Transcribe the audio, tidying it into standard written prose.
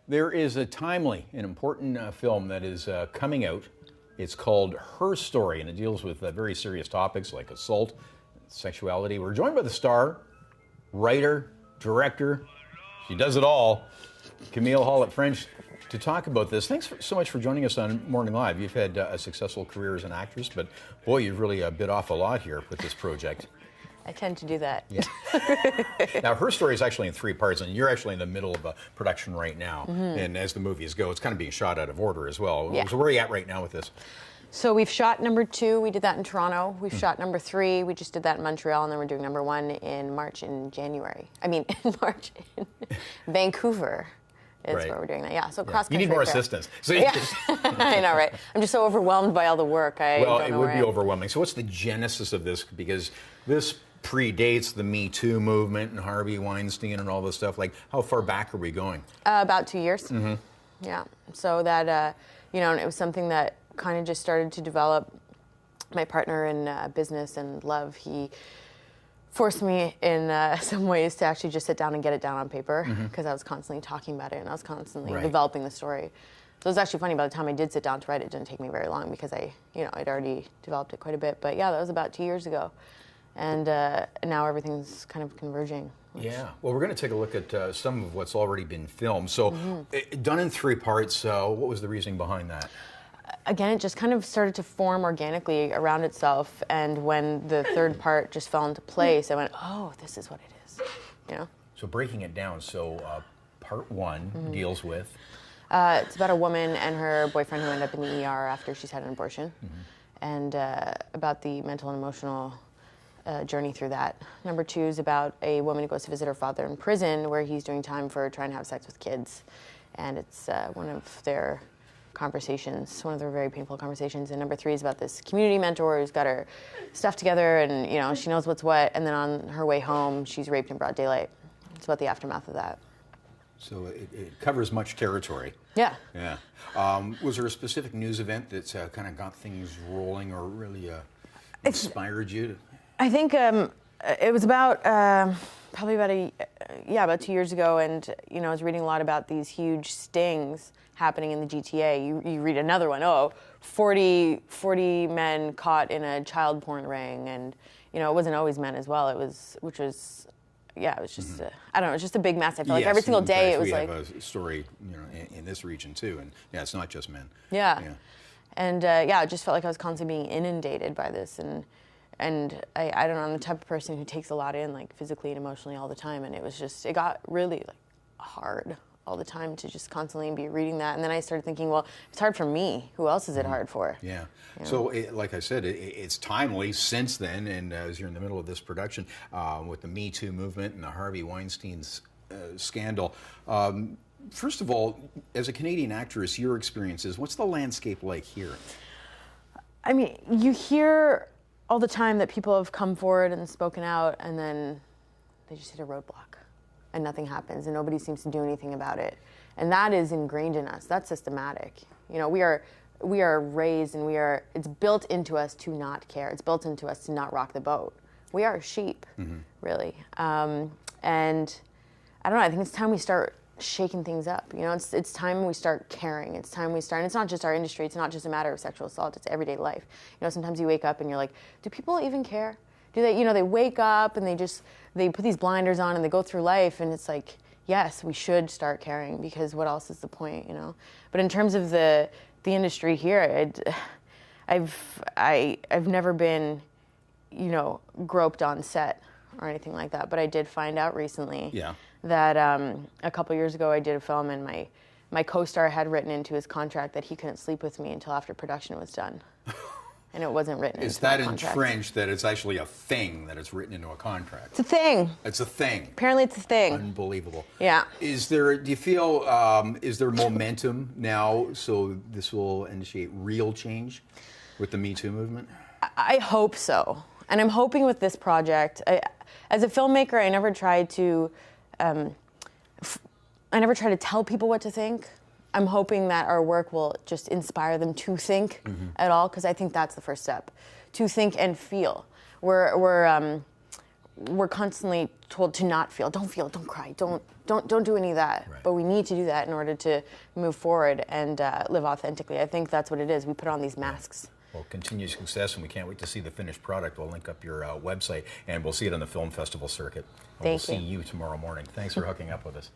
There is a timely and important film that is coming out. It's called Her Story, and it deals with very serious topics like assault, sexuality. We're joined by the star, writer, director, she does it all, Camille Hollett-French, to talk about this. Thanks so much for joining us on Morning Live. You've had a successful career as an actress, but boy, you've really bit off a lot here with this project. I tend to do that. Yeah. Now, Her Story is actually in 3 parts, and you're actually in the middle of a production right now. And as the movies go, it's kind of being shot out of order as well. Yeah. So where are you at right now with this? So we've shot number 2. We did that in Toronto. We've shot number 3. We just did that in Montreal, and then we're doing number 1 in March in January. I mean, in March in Vancouver. Is where we're doing that. Yeah, so cross country. You need more assistance. So yeah, I know, right? I'm just so overwhelmed by all the work. Well, it would be overwhelming. So what's the genesis of this? Because this predates the Me Too movement and Harvey Weinstein and all this stuff. Like, how far back are we going? About 2 years. Yeah. So that, and it was something that kind of just started to develop. My partner in business and love, he forced me in some ways to actually just sit down and get it down on paper, because I was constantly talking about it and I was constantly developing the story. So it was actually funny, by the time I did sit down to write it, it didn't take me very long because I'd already developed it quite a bit. But yeah, that was about 2 years ago. And now everything's kind of converging. Yeah. Well, we're going to take a look at some of what's already been filmed. So done in 3 parts, what was the reasoning behind that? Again, it just kind of started to form organically around itself, and when the 3rd part just fell into place, I went, oh, this is what it is, So breaking it down, so part 1 deals with? It's about a woman and her boyfriend who end up in the ER after she's had an abortion, and about the mental and emotional journey through that. Number 2 is about a woman who goes to visit her father in prison, where he's doing time for trying to have sex with kids, and it's one of their conversations, one of their very painful conversations. And number 3 is about this community mentor who's got her stuff together, and she knows what's what, and then on her way home she's raped in broad daylight. It's about the aftermath of that. So it covers much territory. Yeah. Yeah. Was there a specific news event that's kind of got things rolling or really inspired you to? I think it was about probably about 2 years ago, and I was reading a lot about these huge stings happening in the GTA. You read another one, 40 men caught in a child porn ring, and it wasn't always men as well. It was just I don't know, it's just a big mess. I feel like every single day it was like. We have a story, in this region too, and it's not just men. Yeah. And I just felt like I was constantly being inundated by this, and I don't know, I'm the type of person who takes a lot in, like physically and emotionally all the time, and it got really like hard all the time to just constantly be reading that. And then I started thinking, well, it's hard for me. Who else is it hard for? Yeah. So, like I said, it's timely since then, and as you're in the middle of this production with the Me Too movement and the Harvey Weinstein scandal. First of all, as a Canadian actress, your experiences, what's the landscape like here? I mean, you hear all the time that people have come forward and spoken out, and then they just hit a roadblock. And nothing happens, and nobody seems to do anything about it. And that is ingrained in us. That's systematic. We are raised, and it's built into us to not care. It's built into us to not rock the boat. We are sheep, really. And I don't know, I think it's time we start shaking things up. It's time we start caring. It's time we start, and it's not just our industry. It's not just a matter of sexual assault. It's everyday life. Sometimes you wake up and you're like, do people even care? Do they, they wake up and they put these blinders on and they go through life, and it's like, yes, we should start caring, because what else is the point, But in terms of the industry here, I've never been, groped on set or anything like that. But I did find out recently that a couple years ago I did a film, and my co-star had written into his contract that he couldn't sleep with me until after production was done. And it wasn't written into my contract. Is that entrenched that it's actually a thing, that it's written into a contract? It's a thing. It's a thing. Apparently it's a thing. Unbelievable. Yeah. Do you feel, is there momentum now so this will initiate real change with the Me Too movement? I hope so. And I'm hoping with this project, as a filmmaker, I never tried to tell people what to think. I'm hoping that our work will just inspire them to think at all, because I think that's the first step, to think and feel. We're we're constantly told to not feel, don't cry, don't do any of that. Right. But we need to do that in order to move forward and live authentically. I think that's what it is. We put on these masks. Well, continued success, and we can't wait to see the finished product. We'll link up your website, and we'll see it on the film festival circuit. Thank We'll you. see you tomorrow morning. Thanks for hooking up with us.